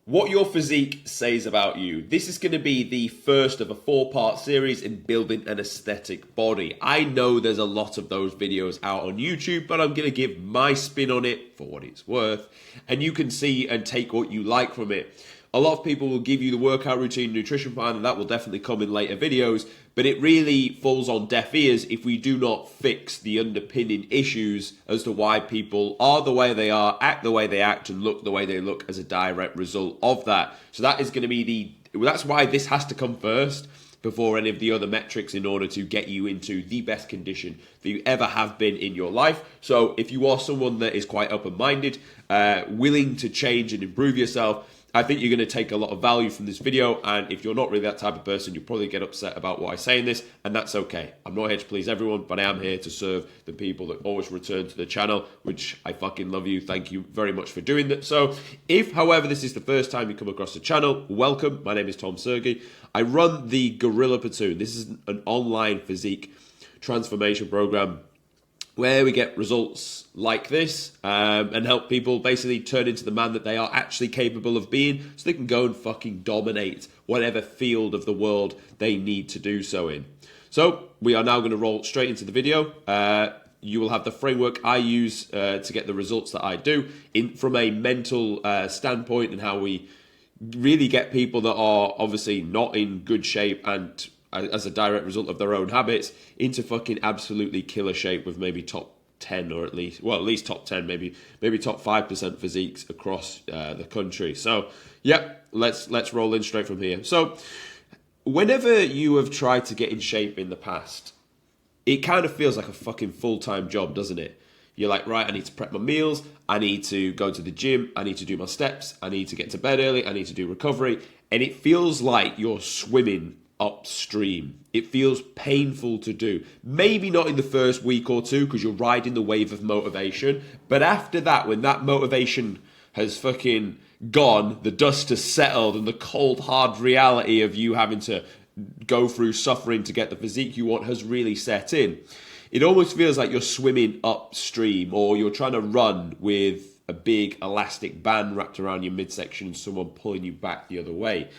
What your physique says about you. This is going to be the first of a 4-part series in building an aesthetic body. I know there's a lot of those videos out on YouTube, but I'm going to give my spin on it for what it's worth. And you can see and take what you like from it. A lot of people will give you the workout routine, nutrition plan, and that will definitely come in later videos. But it really falls on deaf ears if we do not fix the underpinning issues as to why people are the way they are, act the way they act, and look the way they look as a direct result of that. So that is going to be that's why this has to come first before any of the other metrics in order to get you into the best condition that you ever have been in your life. So if you are someone that is quite open-minded, willing to change and improve yourself, I think you're going to take a lot of value from this video, and if you're not really that type of person, you'll probably get upset about what I say in this, and that's okay. I'm not here to please everyone, but I am here to serve the people that always return to the channel, which I fucking love you. Thank you very much for doing that. So if, however, this is the first time you come across the channel, welcome. My name is Tom Sergey. I run the Gorilla Platoon. This is an online physique transformation program where we get results like this and help people basically turn into the man that they are actually capable of being so they can go and fucking dominate whatever field of the world they need to do so in. So we are now going to roll straight into the video. You will have the framework I use to get the results that I do from a mental standpoint, and how we really get people that are obviously not in good shape and as a direct result of their own habits into fucking absolutely killer shape with maybe top 10 or at least top 10, maybe top 5% physiques across the country. So yeah, let's roll in straight from here. So whenever you have tried to get in shape in the past, it kind of feels like a fucking full-time job, doesn't it? You're like, right, I need to prep my meals, I need to go to the gym, I need to do my steps, I need to get to bed early, I need to do recovery, and it feels like you're swimming upstream. It feels painful to do. Maybe not in the first week or two because you're riding the wave of motivation, but after that, when that motivation has fucking gone, the dust has settled, and the cold hard reality of you having to go through suffering to get the physique you want has really set in. It almost feels like you're swimming upstream, or you're trying to run with a big elastic band wrapped around your midsection and someone pulling you back the other way.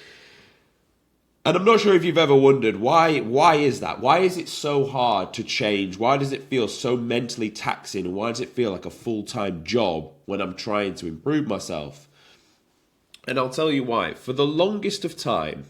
And I'm not sure if you've ever wondered, why is that? Why is it so hard to change? Why does it feel so mentally taxing? And why does it feel like a full-time job when I'm trying to improve myself? And I'll tell you why. For the longest of time,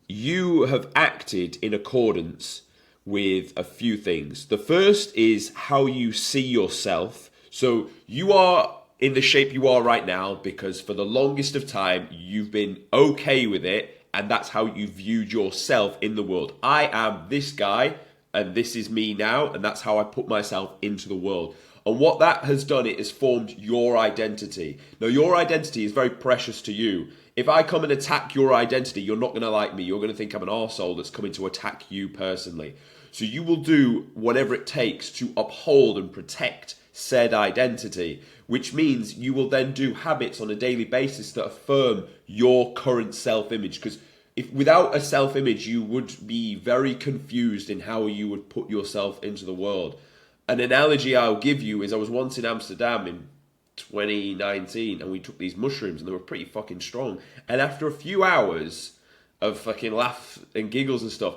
you have acted in accordance with a few things. The first is how you see yourself. So you are in the shape you are right now because for the longest of time, you've been okay with it. And that's how you viewed yourself in the world. I am this guy, and this is me now, and that's how I put myself into the world. And what that has done, it has formed your identity. Now, your identity is very precious to you. If I come and attack your identity, you're not going to like me. You're going to think I'm an arsehole that's coming to attack you personally. So you will do whatever it takes to uphold and protect said identity, which means you will then do habits on a daily basis that affirm your current self-image. Because if without a self-image, you would be very confused in how you would put yourself into the world. An analogy I'll give you is I was once in Amsterdam in 2019, and we took these mushrooms, and they were pretty fucking strong. And after a few hours of fucking laugh and giggles and stuff,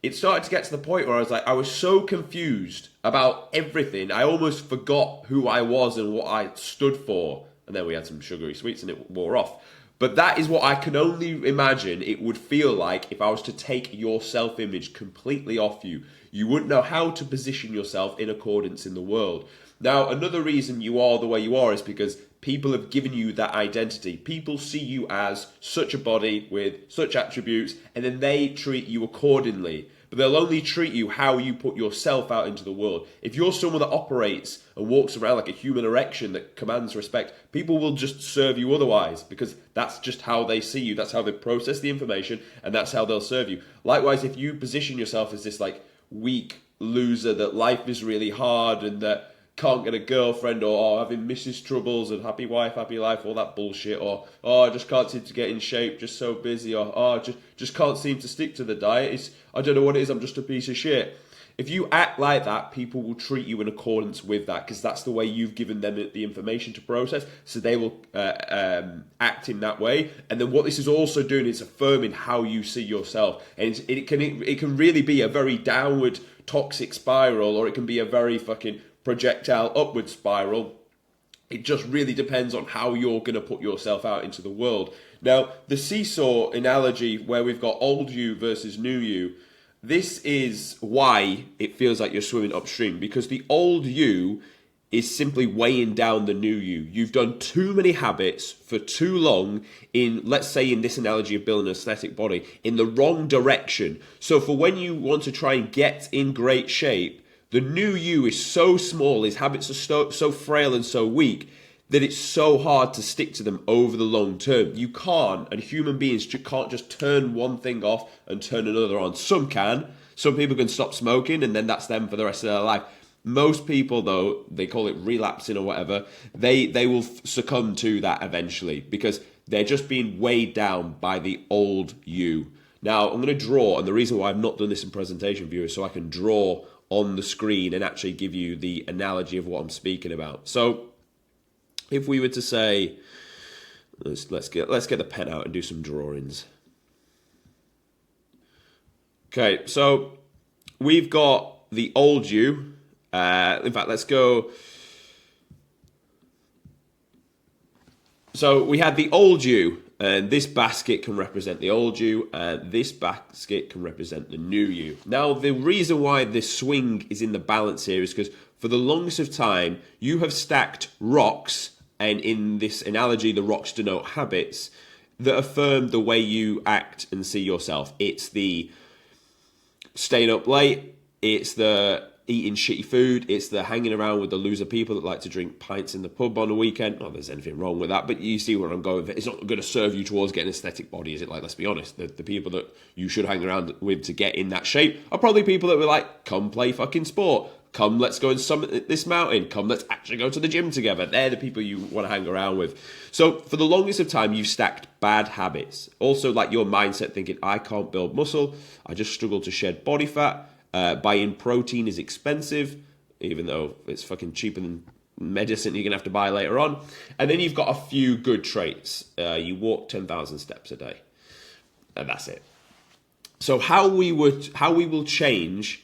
it started to get to the point where I was so confused about everything, I almost forgot who I was and what I stood for. And then we had some sugary sweets and it wore off. But that is what I can only imagine it would feel like if I was to take your self-image completely off you. You wouldn't know how to position yourself in accordance in the world. Now, another reason you are the way you are is because people have given you that identity. People see you as such a body with such attributes, and then they treat you accordingly. But they'll only treat you how you put yourself out into the world. If you're someone that operates and walks around like a human erection that commands respect, people will just serve you otherwise, because that's just how they see you. That's how they process the information, and that's how they'll serve you. Likewise, if you position yourself as this like weak loser, that life is really hard and that can't get a girlfriend, or having missus troubles and happy wife, happy life, all that bullshit, or I just can't seem to get in shape, just so busy, or just can't seem to stick to the diet. I don't know what it is, I'm just a piece of shit. If you act like that, people will treat you in accordance with that because that's the way you've given them the information to process. So they will act in that way. And then what this is also doing is affirming how you see yourself. And it can really be a very downward toxic spiral, or it can be a very fucking projectile upward spiral. It just really depends on how you're going to put yourself out into the world. Now, the seesaw analogy where we've got old you versus new you, this is why it feels like you're swimming upstream, because the old you is simply weighing down the new you. You've done too many habits for too long in, let's say in this analogy of building an aesthetic body, in the wrong direction. So for when you want to try and get in great shape, the new you is so small, his habits are so frail and so weak that it's so hard to stick to them over the long term. You can't, and human beings can't just turn one thing off and turn another on. Some can. Some people can stop smoking and then that's them for the rest of their life. Most people, though, they call it relapsing or whatever, they will succumb to that eventually because they're just being weighed down by the old you. Now, I'm going to draw, and the reason why I've not done this in presentation view is so I can draw on the screen and actually give you the analogy of what I'm speaking about. So if we were to say, let's get the pen out and do some drawings. Okay, so we've got the old you. In fact, let's go. So we had the old you, and this basket can represent the old you, and this basket can represent the new you. Now, the reason why this swing is in the balance here is because for the longest of time, you have stacked rocks, and in this analogy, the rocks denote habits that affirm the way you act and see yourself. It's the staying up late, it's the eating shitty food, it's the hanging around with the loser people that like to drink pints in the pub on the weekend. Not that there's anything wrong with that, but you see where I'm going with it. It's not going to serve you towards getting an aesthetic body, is it? Like, let's be honest, the people that you should hang around with to get in that shape are probably people that were like, come play fucking sport, come let's go and summit this mountain, come let's actually go to the gym together. They're the people you want to hang around with. So for the longest of time, you've stacked bad habits. Also, like your mindset thinking, I can't build muscle, I just struggle to shed body fat. Buying protein is expensive, even though it's fucking cheaper than medicine you're going to have to buy later on. And then you've got a few good traits. You walk 10,000 steps a day. And that's it. So how we will change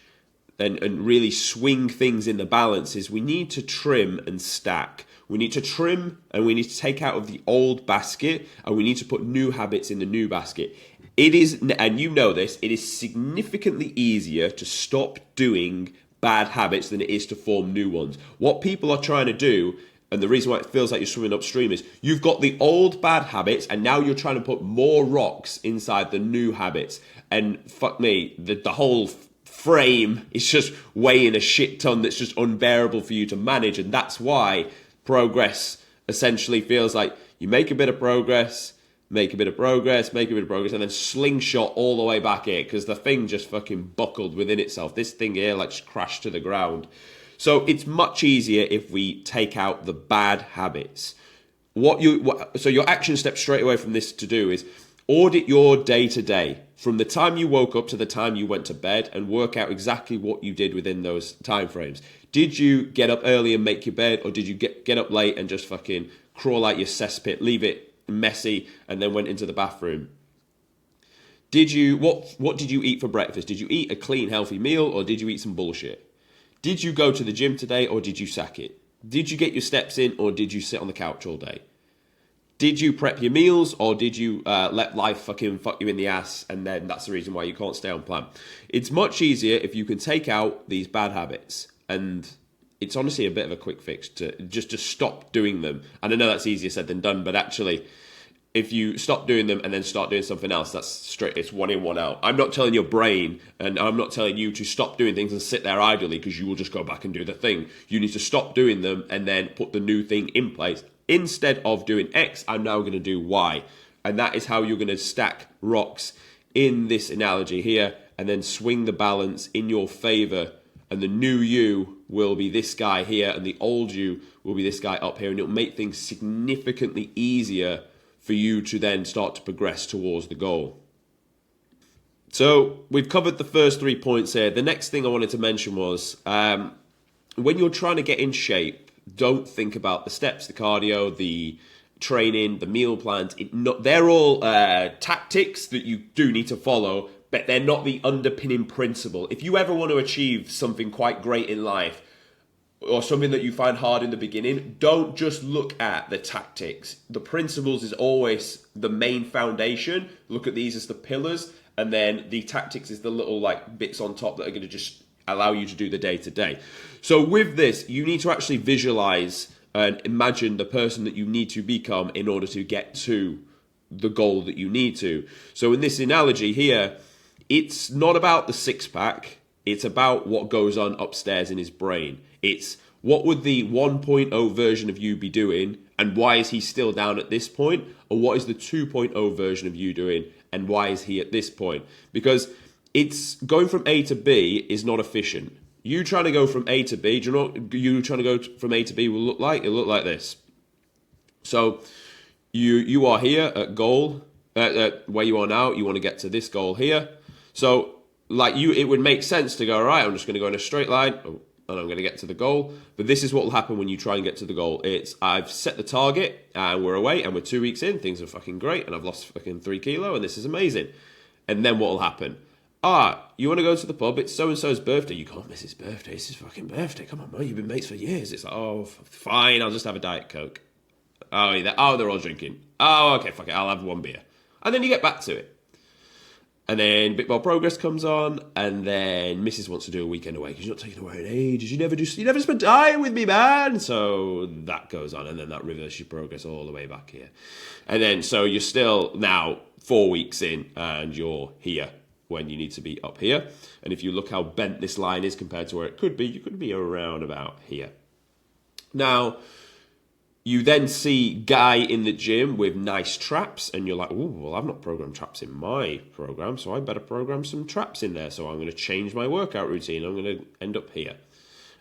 and really swing things in the balance is we need to trim and stack. We need to trim and we need to take out of the old basket and we need to put new habits in the new basket. It is, and you know this, it is significantly easier to stop doing bad habits than it is to form new ones. What people are trying to do, and the reason why it feels like you're swimming upstream, is you've got the old bad habits and now you're trying to put more rocks inside the new habits. And fuck me, the whole frame is just weighing a shit ton that's just unbearable for you to manage. And that's why progress essentially feels like you make a bit of progress, make a bit of progress, and then slingshot all the way back here because the thing just fucking buckled within itself. This thing here like just crashed to the ground. So it's much easier if we take out the bad habits. So your action step straight away from this to do is audit your day to day from the time you woke up to the time you went to bed and work out exactly what you did within those time frames. Did you get up early and make your bed, or did you get up late and just fucking crawl out your cesspit, leave it messy, and then went into the bathroom? Did you what did you eat for breakfast? Did you eat a clean, healthy meal, or did you eat some bullshit? Did you go to the gym today, or did you sack it? Did you get your steps in, or did you sit on the couch all day? Did you prep your meals, or did you let life fucking fuck you in the ass, and then that's the reason why you can't stay on plan? It's much easier if you can take out these bad habits, and it's honestly a bit of a quick fix to just stop doing them. And I know that's easier said than done, but actually, if you stop doing them and then start doing something else, that's straight, it's one in, one out. I'm not telling your brain, and I'm not telling you to stop doing things and sit there idly because you will just go back and do the thing. You need to stop doing them and then put the new thing in place. Instead of doing X, I'm now going to do Y. And that is how you're going to stack rocks in this analogy here and then swing the balance in your favor. And the new you will be this guy here, and the old you will be this guy up here, and it'll make things significantly easier for you to then start to progress towards the goal. So we've covered the first 3 points here. The next thing I wanted to mention was when you're trying to get in shape, don't think about the steps, the cardio, the training, the meal plans. They're all tactics that you do need to follow, but they're not the underpinning principle. If you ever want to achieve something quite great in life, or something that you find hard in the beginning, don't just look at the tactics. The principles is always the main foundation. Look at these as the pillars, and then the tactics is the little like bits on top that are going to just allow you to do the day-to-day. So with this, you need to actually visualize and imagine the person that you need to become in order to get to the goal that you need to. So in this analogy here, it's not about the six-pack. It's about what goes on upstairs in his brain. It's what would the 1.0 version of you be doing, and why is he still down at this point? Or what is the 2.0 version of you doing, and why is he at this point? Because it's going from A to B is not efficient. You trying to go from A to B, do you know what you trying to go from A to B will look like? It'll look like this. So you are here at goal, where you are now, you want to get to this goal here. So like it would make sense to go, all right, I'm just going to go in a straight line, and I'm going to get to the goal. But this is what will happen when you try and get to the goal. I've set the target, and we're away, and we're 2 weeks in, things are fucking great, and I've lost fucking 3 kilos, and this is amazing. And then what will happen? You want to go to the pub, it's so-and-so's birthday. You can't miss his birthday, it's his fucking birthday. Come on, man, you've been mates for years. It's like, oh, fine, I'll just have a Diet Coke. They're all drinking. Oh, okay, fuck it, I'll have 1 beer. And then you get back to it. And then a bit more progress comes on, and then Mrs. wants to do a weekend away because you're not taking away in ages. You never spent time with me, man. So that goes on, and then that reverses your progress all the way back here. And then so you're still now 4 weeks in, and you're here when you need to be up here. And if you look how bent this line is compared to where it could be, you could be around about here. Now, you then see Guy in the gym with nice traps, and you're like, oh, well, I've not programmed traps in my program, so I better program some traps in there. So I'm going to change my workout routine. I'm going to end up here.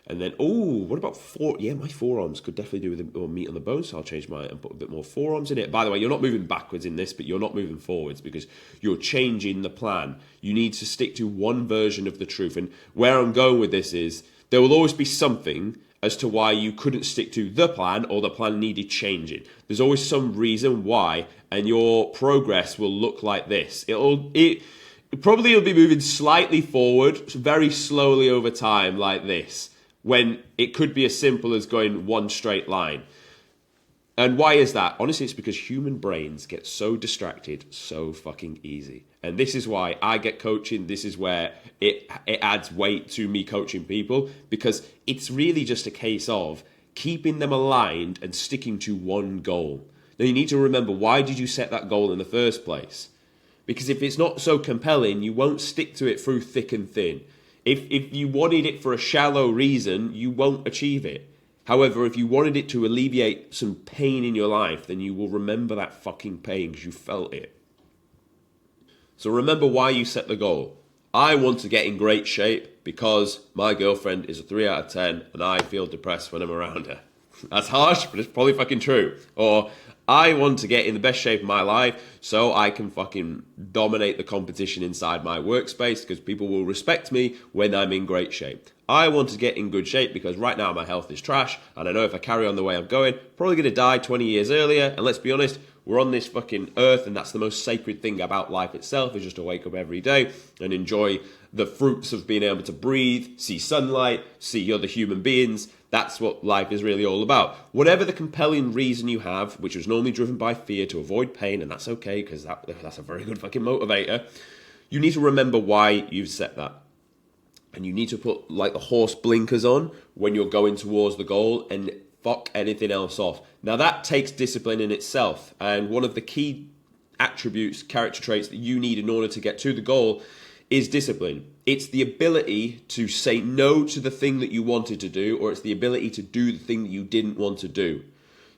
And then, what about my forearms could definitely do with more meat on the bone, so I'll change mine and put a bit more forearms in it. By the way, you're not moving backwards in this, but you're not moving forwards because you're changing the plan. You need to stick to one version of the truth. And where I'm going with this is there will always be something as to why you couldn't stick to the plan or the plan needed changing. There's always some reason why, and your progress will look like this. It'll be moving slightly forward, very slowly over time like this, when it could be as simple as going one straight line. And why is that? Honestly, it's because human brains get so distracted so fucking easy. And this is why I get coaching. This is where it adds weight to me coaching people, because it's really just a case of keeping them aligned and sticking to one goal. Now, you need to remember, why did you set that goal in the first place? Because if it's not so compelling, you won't stick to it through thick and thin. If you wanted it for a shallow reason, you won't achieve it. However, if you wanted it to alleviate some pain in your life, then you will remember that fucking pain because you felt it. So remember why you set the goal. I want to get in great shape because my girlfriend is a 3 out of 10 and I feel depressed when I'm around her. That's harsh, but it's probably fucking true. Or I want to get in the best shape of my life so I can fucking dominate the competition inside my workspace because people will respect me when I'm in great shape. I want to get in good shape because right now my health is trash, and I know if I carry on the way I'm going, probably going to die 20 years earlier. And let's be honest, we're on this fucking earth, and that's the most sacred thing about life itself, is just to wake up every day and enjoy the fruits of being able to breathe, see sunlight, see other human beings. That's what life is really all about. Whatever the compelling reason you have, which was normally driven by fear to avoid pain, and that's okay because that's a very good fucking motivator, you need to remember why you've set that. And you need to put like the horse blinkers on when you're going towards the goal and fuck anything else off. Now that takes discipline in itself. And one of the key attributes, character traits that you need in order to get to the goal is discipline. It's the ability to say no to the thing that you wanted to do, or it's the ability to do the thing that you didn't want to do.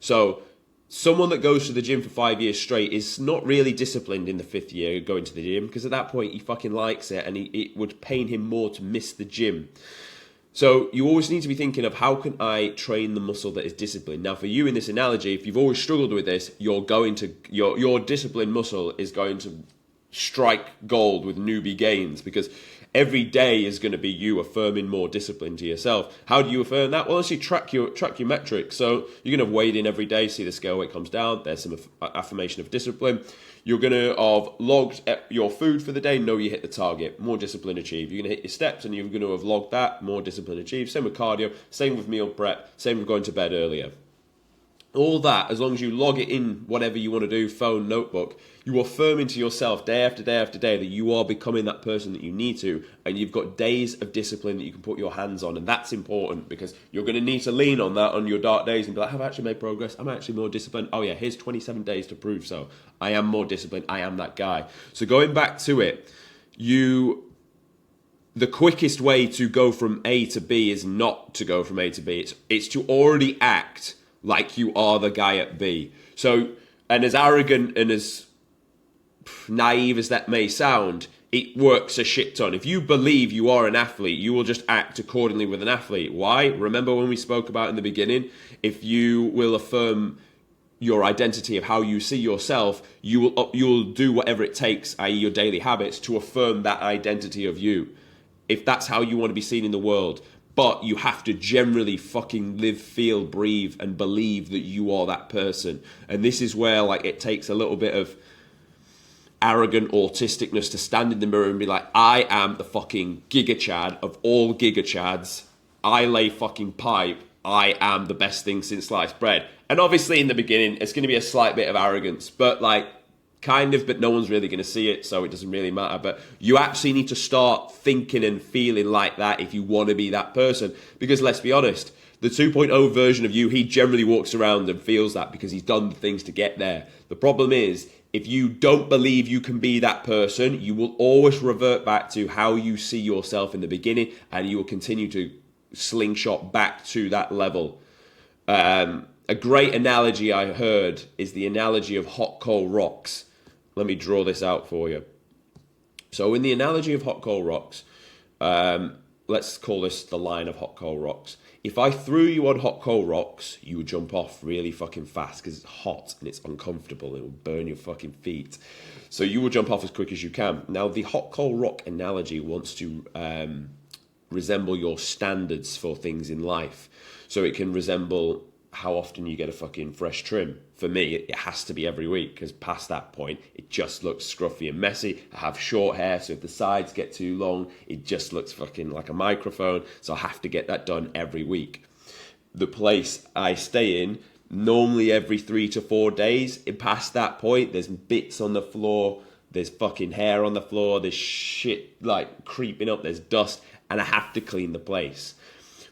So someone that goes to the gym for 5 years straight is not really disciplined in the 5th year going to the gym, because at that point he fucking likes it and it would pain him more to miss the gym. So you always need to be thinking of, how can I train the muscle that is disciplined? Now for you in this analogy, if you've always struggled with this, your disciplined muscle is going to strike gold with newbie gains, because every day is going to be you affirming more discipline to yourself. How do you affirm that? Well, you track your metrics. So you're going to weigh in every day, see the scale weight comes down. There's some affirmation of discipline. You're going to have logged your food for the day, know you hit the target, more discipline achieved. You're going to hit your steps and you're going to have logged that, more discipline achieved. Same with cardio, same with meal prep, same with going to bed earlier. All that, as long as you log it in whatever you want to do, phone, notebook, you are affirming to yourself day after day after day that you are becoming that person that you need to, and you've got days of discipline that you can put your hands on, and that's important because you're going to need to lean on that on your dark days and be like, I've actually made progress, I'm actually more disciplined. Oh yeah, here's 27 days to prove so. I am more disciplined, I am that guy. So going back to it, the quickest way to go from A to B is not to go from A to B. It's to already act like you are the guy at B. So, and as arrogant and as naive as that may sound, it works a shit ton. If you believe you are an athlete, you will just act accordingly with an athlete. Why? Remember when we spoke about in the beginning, if you will affirm your identity of how you see yourself, you'll do whatever it takes, i.e. your daily habits, to affirm that identity of you. If that's how you want to be seen in the world. But you have to generally fucking live, feel, breathe, and believe that you are that person. And this is where like it takes a little bit of arrogant autisticness to stand in the mirror and be like, I am the fucking Giga Chad of all Giga Chads. I lay fucking pipe. I am the best thing since sliced bread. And obviously in the beginning, it's going to be a slight bit of arrogance, but like kind of, but no one's really going to see it, so it doesn't really matter. But you actually need to start thinking and feeling like that if you want to be that person. Because let's be honest, the 2.0 version of you, he generally walks around and feels that because he's done the things to get there. The problem is, if you don't believe you can be that person, you will always revert back to how you see yourself in the beginning, and you will continue to slingshot back to that level. A great analogy I heard is the analogy of hot coal rocks. Let me draw this out for you. So in the analogy of hot coal rocks, let's call this the line of hot coal rocks. If I threw you on hot coal rocks, you would jump off really fucking fast because it's hot and it's uncomfortable. It will burn your fucking feet. So you will jump off as quick as you can. Now, the hot coal rock analogy wants to resemble your standards for things in life. So it can resemble how often you get a fucking fresh trim. For me, it has to be every week, because past that point, it just looks scruffy and messy. I have short hair, so if the sides get too long, it just looks fucking like a microphone. So I have to get that done every week. The place I stay in, normally every 3 to 4 days. Past that point, there's bits on the floor, there's fucking hair on the floor, there's shit like creeping up, there's dust, and I have to clean the place.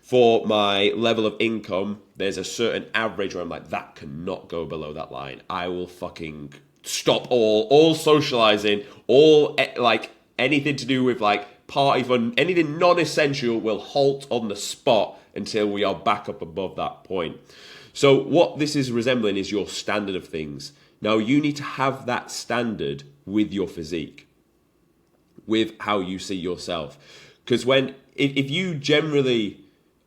For my level of income, there's a certain average where I'm like, that cannot go below that line. I will fucking stop all socializing, all like anything to do with like party fun, anything non-essential will halt on the spot until we are back up above that point. So what this is resembling is your standard of things. Now you need to have that standard with your physique, with how you see yourself. Because if you generally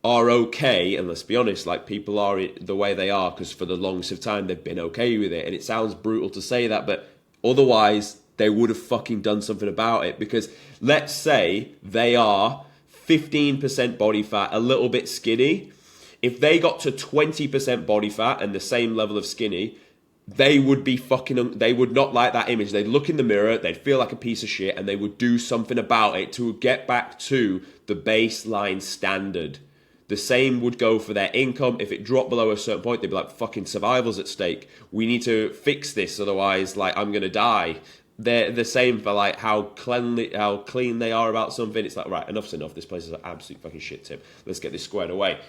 are okay, and let's be honest, like people are the way they are because for the longest of time they've been okay with it, and it sounds brutal to say that, but otherwise they would have fucking done something about it. Because let's say they are 15% body fat, a little bit skinny. If they got to 20% body fat and the same level of skinny, they would be they would not like that image. They'd look in the mirror, they'd feel like a piece of shit, and they would do something about it to get back to the baseline standard. The same would go for their income. If it dropped below a certain point, they'd be like, fucking survival's at stake. We need to fix this, otherwise, like, I'm going to die. They're the same for, like, how clean they are about something. It's like, right, enough's enough. This place is an absolute fucking shit tip. Let's get this squared away.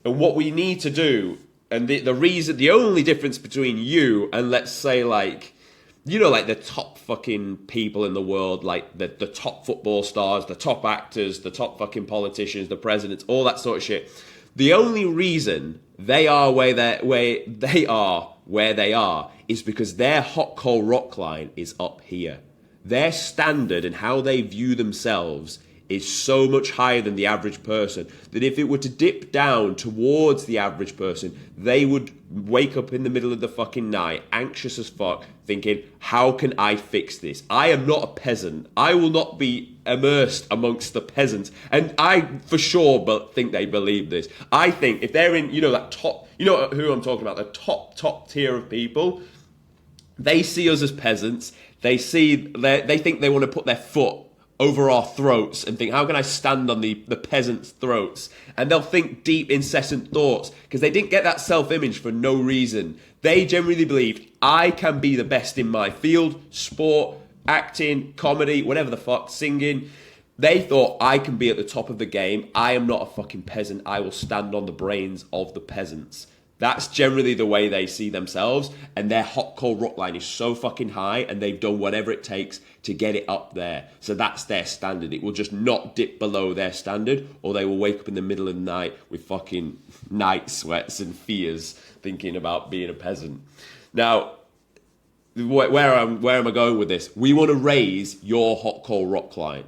And what we need to do, and the only difference between you and, let's say, like, you know, like the top fucking people in the world, like the top football stars, the top actors, the top fucking politicians, the presidents, all that sort of shit. The only reason they are where they are is because their hot coal rock line is up here. Their standard and how they view themselves is so much higher than the average person that if it were to dip down towards the average person, they would wake up in the middle of the fucking night, anxious as fuck, thinking, how can I fix this? I am not a peasant. I will not be immersed amongst the peasants. And I for sure think they believe this. I think if they're in, that top, who I'm talking about, the top tier of people, they see us as peasants. They think they want to put their foot over our throats and think, how can I stand on the peasants' throats? And they'll think deep, incessant thoughts because they didn't get that self-image for no reason. They genuinely believed, I can be the best in my field, sport, acting, comedy, whatever the fuck, singing. They thought, I can be at the top of the game. I am not a fucking peasant. I will stand on the brains of the peasants. That's generally the way they see themselves, and their hot coal rock line is so fucking high, and they've done whatever it takes to get it up there. So that's their standard. It will just not dip below their standard, or they will wake up in the middle of the night with fucking night sweats and fears, thinking about being a peasant. Now, where am I going with this? We want to raise your hot coal rock line,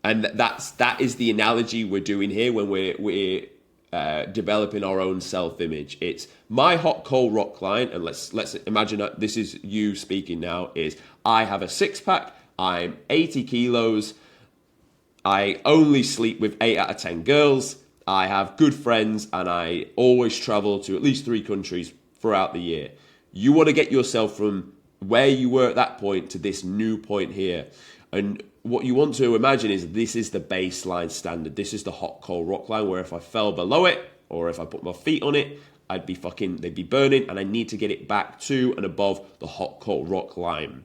and that is the analogy we're doing here when we're developing our own self-image. It's my hot coal rock line, and let's imagine that this is you speaking now, is I have a six-pack, I'm 80 kilos, I only sleep with 8 out of 10 girls, I have good friends, and I always travel to at least 3 countries throughout the year. You want to get yourself from where you were at that point to this new point here. And what you want to imagine is this is the baseline standard. This is the hot coal rock line where if I fell below it or if I put my feet on it, they'd be burning, and I need to get it back to and above the hot coal rock line.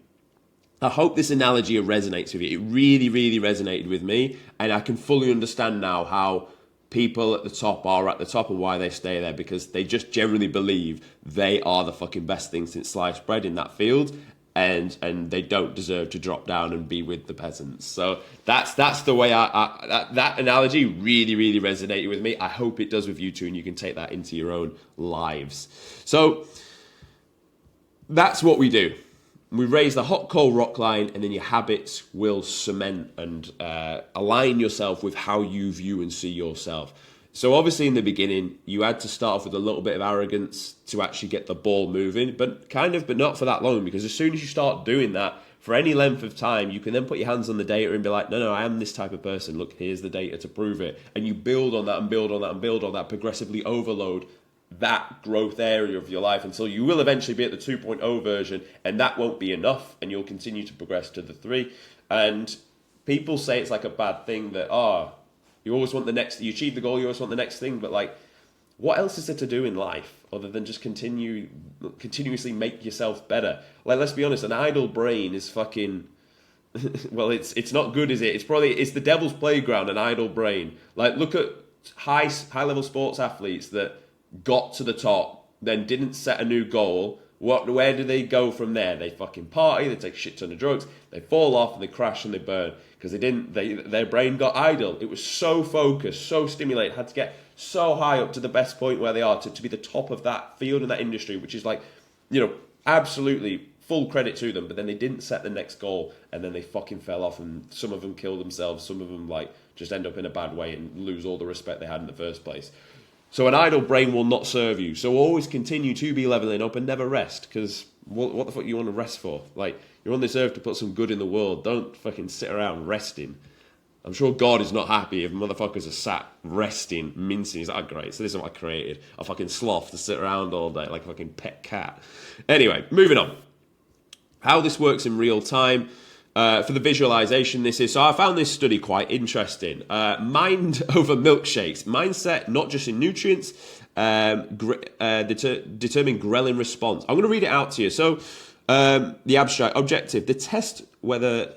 I hope this analogy resonates with you. It really, really resonated with me, and I can fully understand now how people at the top are at the top and why they stay there, because they just generally believe they are the fucking best thing since sliced bread in that field. And they don't deserve to drop down and be with the peasants. So that's the way that analogy really, really resonated with me. I hope it does with you too, and you can take that into your own lives. So that's what we do. We raise the hot coal rock line, and then your habits will cement and align yourself with how you view and see yourself. So obviously in the beginning, you had to start off with a little bit of arrogance to actually get the ball moving, but not for that long, because as soon as you start doing that, for any length of time, you can then put your hands on the data and be like, no, I am this type of person. Look, here's the data to prove it. And you build on that and build on that and build on that, progressively overload that growth area of your life until you will eventually be at the 2.0 version, and that won't be enough, and you'll continue to progress to the 3. And people say it's like a bad thing that, you always want you achieve the goal, you always want the next thing, but like, what else is there to do in life other than just continuously make yourself better? Like, let's be honest, an idle brain is fucking, well, it's not good, is it? It's the devil's playground, an idle brain. Like, look at high level sports athletes that got to the top, then didn't set a new goal. Where do they go from there? They fucking party, they take a shit ton of drugs, they fall off and they crash and they burn because their brain got idle. It was so focused, so stimulated, had to get so high up to the best point where they are to be the top of that field and that industry, which is like, absolutely full credit to them. But then they didn't set the next goal, and then they fucking fell off, and some of them killed themselves, some of them like just end up in a bad way and lose all the respect they had in the first place. So an idle brain will not serve you. So always continue to be leveling up and never rest, because what the fuck you want to rest for? Like, you're on this earth to put some good in the world. Don't fucking sit around resting. I'm sure God is not happy if motherfuckers are sat resting, mincing. He's like, great, so this is what I created. A fucking sloth to sit around all day like a fucking pet cat. Anyway, moving on. How this works in real time. For the visualization, so I found this study quite interesting. Mind over milkshakes. Mindset, not just in nutrients, determine ghrelin response. I'm going to read it out to you. So the abstract objective, the test whether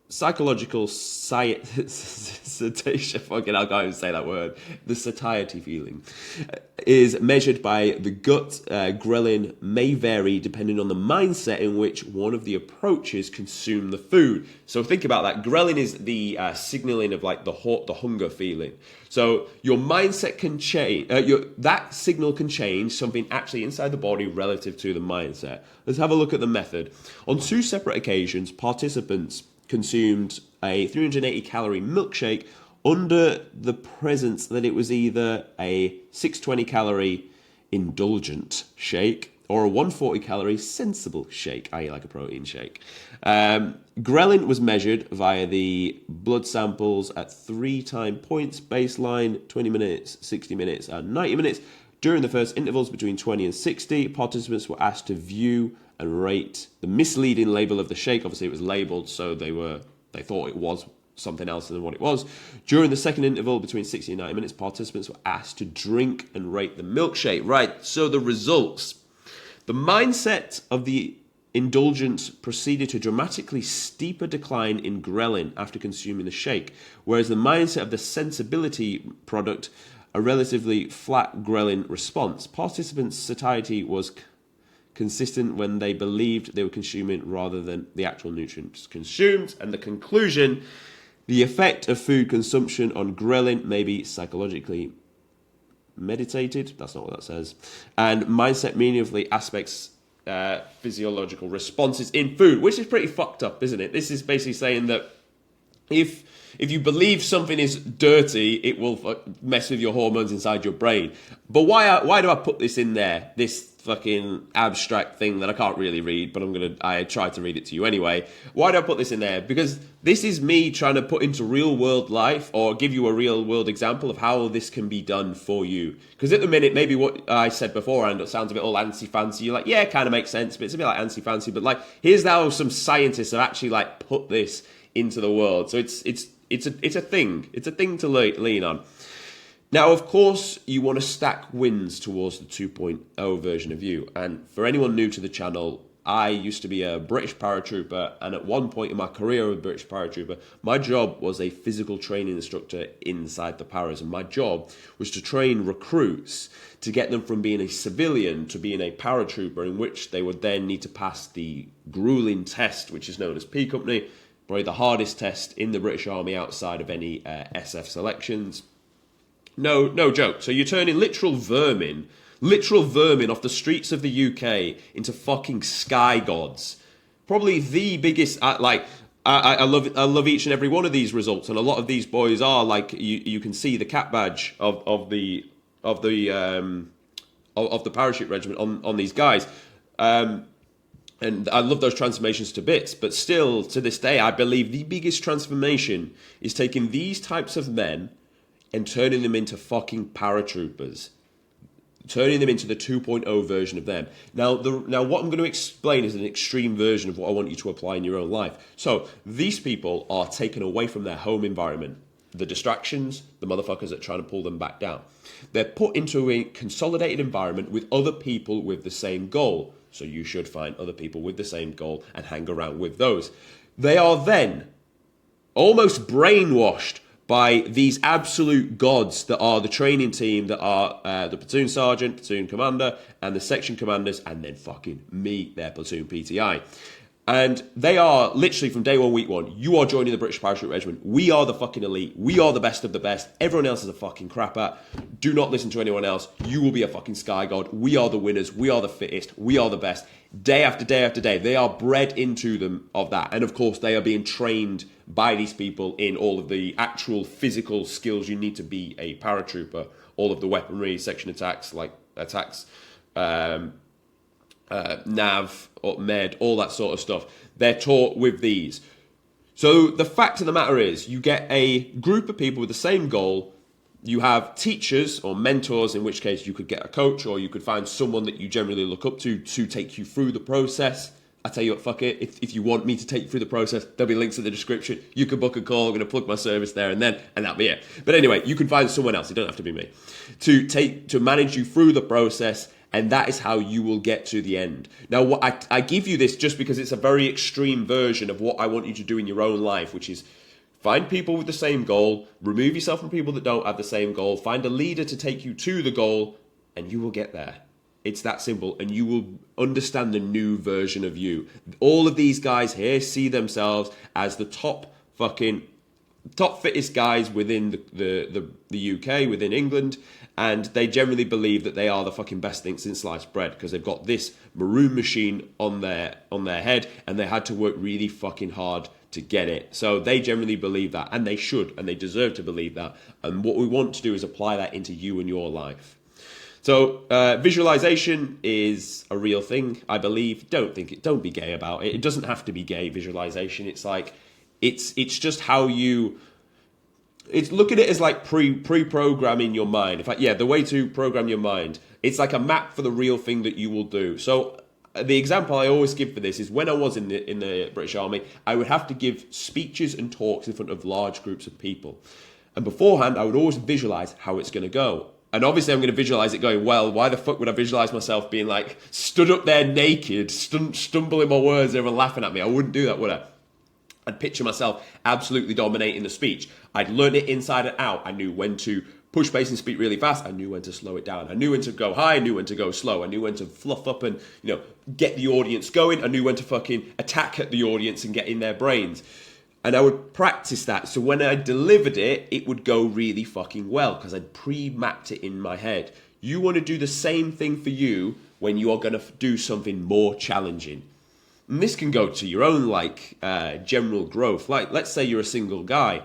psychological satiety, fucking I can't even say that word, the satiety feeling, is measured by the gut. Ghrelin may vary depending on the mindset in which one of the approaches consume the food. So think about that. Ghrelin is the signaling of like the hunger feeling. So your mindset can change, that signal can change something actually inside the body relative to the mindset. Let's have a look at the method. On 2 separate occasions, participants consumed a 380 calorie milkshake under the presence that it was either a 620 calorie indulgent shake or a 140 calorie sensible shake, i.e. like a protein shake. Ghrelin was measured via the blood samples at 3 time points, baseline, 20 minutes, 60 minutes, and 90 minutes. During the first intervals between 20 and 60, participants were asked to view and rate the misleading label of the shake. Obviously, it was labeled, so they thought it was something else than what it was. During the second interval between 60 and 90 minutes, participants were asked to drink and rate the milkshake. Right, so the results. The mindset of the indulgence proceeded to dramatically steeper decline in ghrelin after consuming the shake, whereas the mindset of the sensibility product, a relatively flat ghrelin response. Participants' satiety was consistent when they believed they were consuming rather than the actual nutrients consumed. And the conclusion, the effect of food consumption on ghrelin may be psychologically meditated, that's not what that says, and mindset meaningfully aspects physiological responses in food, which is pretty fucked up, isn't it? This is basically saying that if you believe something is dirty, it will mess with your hormones inside your brain. But why do I put this in there? This fucking abstract thing that I can't really read, but I tried to read it to you anyway. Why do I put this in there? Because this is me trying to put into real world life, or give you a real world example of how this can be done for you. Because at the minute, maybe what I said before, and it sounds a bit all antsy-fancy. You're like, yeah, it kind of makes sense, but it's a bit like antsy-fancy. But like, here's how some scientists have actually like put this into the world. So it's a thing. It's a thing to lean on. Now, of course, you want to stack wins towards the 2.0 version of you. And for anyone new to the channel, I used to be a British paratrooper. And at one point in my career as a British paratrooper, my job was a physical training instructor inside the paras. And my job was to train recruits to get them from being a civilian to being a paratrooper, in which they would then need to pass the grueling test, which is known as P Company, probably the hardest test in the British Army outside of any SF selections. No joke. So you're turning literal vermin off the streets of the UK into fucking sky gods. Probably the biggest. I love each and every one of these results, and a lot of these boys are like you can see the cap badge of the parachute regiment on these guys. And I love those transformations to bits, but still, to this day, I believe the biggest transformation is taking these types of men and turning them into fucking paratroopers. Turning them into the 2.0 version of them. Now, what I'm going to explain is an extreme version of what I want you to apply in your own life. So, these people are taken away from their home environment. The distractions, the motherfuckers that are trying to pull them back down. They're put into a consolidated environment with other people with the same goal. So you should find other people with the same goal and hang around with those. They are then almost brainwashed by these absolute gods that are the training team, that are the platoon sergeant, platoon commander, and the section commanders, and then fucking me, their platoon PTI. And they are literally from day one, week one, you are joining the British Parachute Regiment. We are the fucking elite. We are the best of the best. Everyone else is a fucking crapper. Do not listen to anyone else. You will be a fucking sky god. We are the winners. We are the fittest. We are the best. Day after day after day, they are bred into them of that. And of course, they are being trained by these people in all of the actual physical skills you need to be a paratrooper. All of the weaponry, section attacks, like attacks, nav, or med, all that sort of stuff. They're taught with these. So the fact of the matter is, you get a group of people with the same goal. You have teachers or mentors, in which case you could get a coach, or you could find someone that you generally look up to take you through the process. I tell you what, fuck it. If you want me to take you through the process, there'll be links in the description. You can book a call. I'm going to plug my service there and that'll be it. But anyway, you can find someone else. It don't have to be me to manage you through the process. And that is how you will get to the end. Now, what I give you this just because it's a very extreme version of what I want you to do in your own life, which is find people with the same goal, remove yourself from people that don't have the same goal, find a leader to take you to the goal, and you will get there. It's that simple, and you will understand the new version of you. All of these guys here see themselves as the top fucking top fittest guys within the UK, within England, and they generally believe that they are the fucking best thing since sliced bread because they've got this maroon machine on their head, and they had to work really fucking hard to get it. So they generally believe that, and they should, and they deserve to believe that. And what we want to do is apply that into you and your life. So visualization is a real thing, I believe. Don't be gay about it. It doesn't have to be gay, visualization. It's like it's just how you look at it as like pre-programming your mind. In fact, yeah, the way to program your mind. It's like a map for the real thing that you will do. So the example I always give for this is when I was in the British Army, I would have to give speeches and talks in front of large groups of people. And beforehand, I would always visualize how it's going to go. And obviously I'm going to visualize it going, well, why the fuck would I visualize myself being like stood up there naked, stumbling my words, everyone laughing at me? I wouldn't do that, would I? I'd picture myself absolutely dominating the speech. I'd learn it inside and out. I knew when to push pace and speak really fast. I knew when to slow it down. I knew when to go high. I knew when to go slow. I knew when to fluff up and, get the audience going. I knew when to fucking attack at the audience and get in their brains. And I would practice that. So when I delivered it, it would go really fucking well because I'd pre-mapped it in my head. You want to do the same thing for you when you are going to do something more challenging. And this can go to your own general growth. Like, let's say you're a single guy.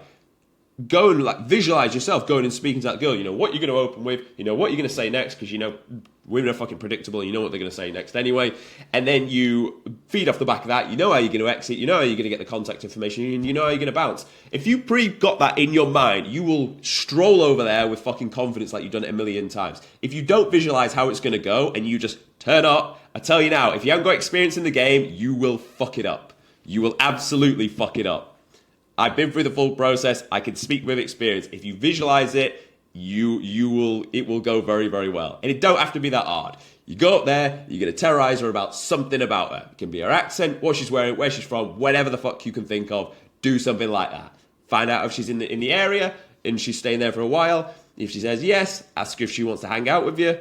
Go and visualize yourself going and speaking to that girl. You know what you're going to open with. You know what you're going to say next because women are fucking predictable. You know what they're going to say next anyway. And then you feed off the back of that. You know how you're going to exit. You know how you're going to get the contact information. And you know how you're going to bounce. If you got that in your mind, you will stroll over there with fucking confidence like you've done it a million times. If you don't visualize how it's going to go and you just turn up, I tell you now, if you haven't got experience in the game, you will fuck it up. You will absolutely fuck it up. I've been through the full process. I can speak with experience. If you visualize it, it will go very, very well. And it don't have to be that hard. You go up there, you're going to terrorize her about something about her. It can be her accent, what she's wearing, where she's from, whatever the fuck you can think of. Do something like that. Find out if she's in the area and she's staying there for a while. If she says yes, ask her if she wants to hang out with you.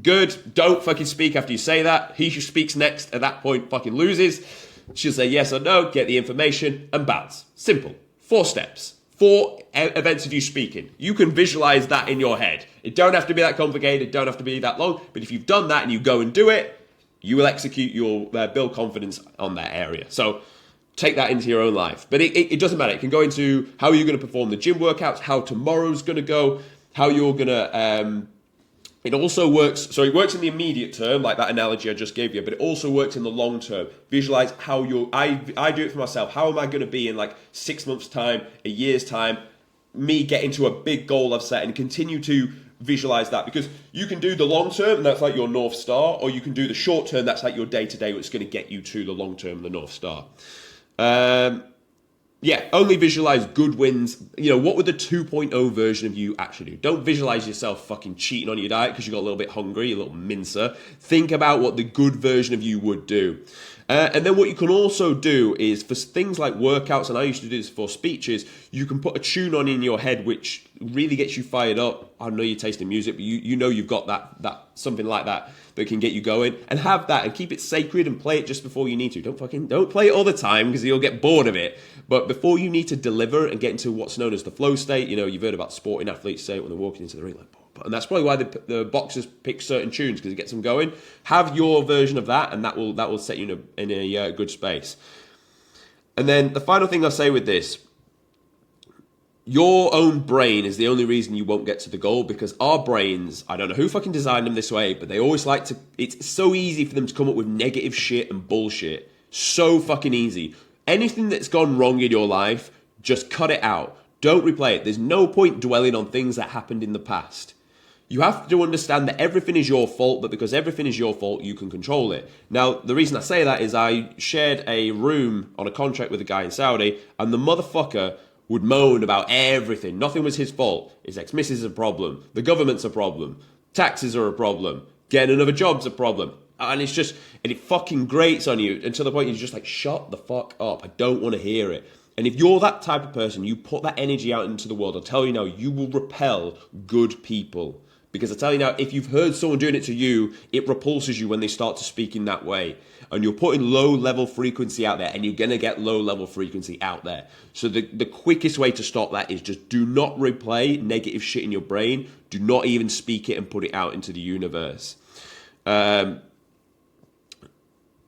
Good. Don't fucking speak after you say that. He who speaks next at that point fucking loses. She'll say yes or no, get the information, and bounce. Simple. 4 steps. 4 events of you speaking. You can visualize that in your head. It don't have to be that complicated. It don't have to be that long. But if you've done that and you go and do it, you will execute your build confidence on that area. So take that into your own life. But it doesn't matter. It can go into how you're going to perform the gym workouts, how tomorrow's going to go, how you're going to... It also works, so it works in the immediate term, like that analogy I just gave you, but it also works in the long term. Visualize how I do it for myself. How am I going to be in 6 months' time, a year's time, me getting to a big goal I've set, and continue to visualize that? Because you can do the long term, and that's like your North Star, or you can do the short term, that's like your day-to-day, which is going to get you to the long term, the North Star. Yeah, only visualize good wins. What would the 2.0 version of you actually do? Don't visualize yourself fucking cheating on your diet because you got a little bit hungry, you little mincer. Think about what the good version of you would do. And then what you can also do is for things like workouts, and I used to do this for speeches, you can put a tune on in your head which really gets you fired up. I know you're tasting music, but you know you've got that something like that can get you going, and have that and keep it sacred and play it just before you need to. Don't play it all the time because you'll get bored of it. But before you need to deliver and get into what's known as the flow state, you've heard about sporting athletes say it when they're walking into the ring, and that's probably why the boxers pick certain tunes because it gets them going. Have your version of that, and that will set you in a good space. And then the final thing I'll say with this, your own brain is the only reason you won't get to the goal, because our brains, I don't know who fucking designed them this way, but they always like to, it's so easy for them to come up with negative shit and bullshit. So fucking easy. Anything that's gone wrong in your life, just cut it out. Don't replay it. There's no point dwelling on things that happened in the past. You have to understand that everything is your fault, but because everything is your fault, you can control it. Now, the reason I say that is I shared a room on a contract with a guy in Saudi, and the motherfucker would moan about everything. Nothing was his fault. His ex-missus is a problem. The government's a problem. Taxes are a problem. Getting another job's a problem. And it's just, and it fucking grates on you, and to the point you're just like, shut the fuck up. I don't want to hear it. And if you're that type of person, you put that energy out into the world, I'll tell you now, you will repel good people. Because I tell you now, if you've heard someone doing it to you, it repulses you when they start to speak in that way. And you're putting low level frequency out there, and you're going to get low level frequency out there. So the quickest way to stop that is just do not replay negative shit in your brain. Do not even speak it and put it out into the universe. Yeah,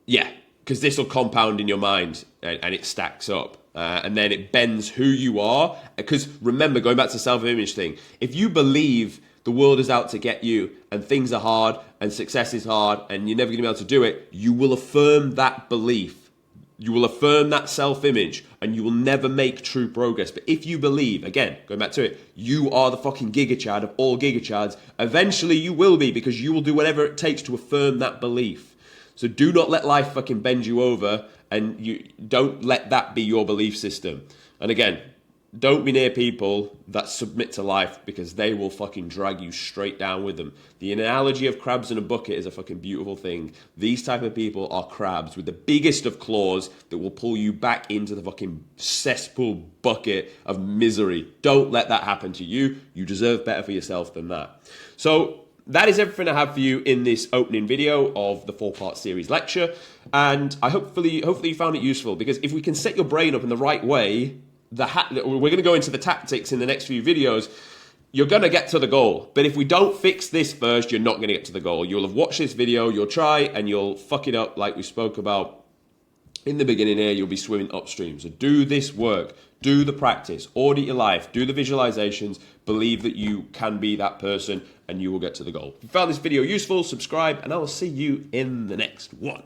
because this will compound in your mind and it stacks up. And then it bends who you are. Because remember, going back to the self-image thing, if you believe the world is out to get you and things are hard and success is hard and you're never going to be able to do it, you will affirm that belief. You will affirm that self-image and you will never make true progress. But if you believe, again, going back to it, you are the fucking giga-chad of all giga-chads, eventually you will be, because you will do whatever it takes to affirm that belief. So do not let life fucking bend you over, and you don't let that be your belief system. And again, don't be near people that submit to life, because they will fucking drag you straight down with them. The analogy of crabs in a bucket is a fucking beautiful thing. These type of people are crabs with the biggest of claws that will pull you back into the fucking cesspool bucket of misery. Don't let that happen to you. You deserve better for yourself than that. So that is everything I have for you in this opening video of the 4-part series lecture. And I hopefully you found it useful, because if we can set your brain up in the right way, we're going to go into the tactics in the next few videos. You're going to get to the goal. But if we don't fix this first, you're not going to get to the goal. You'll have watched this video, you'll try, and you'll fuck it up like we spoke about in the beginning here. You'll be swimming upstream. So do this work. Do the practice. Audit your life. Do the visualizations. Believe that you can be that person, and you will get to the goal. If you found this video useful, subscribe, and I will see you in the next one.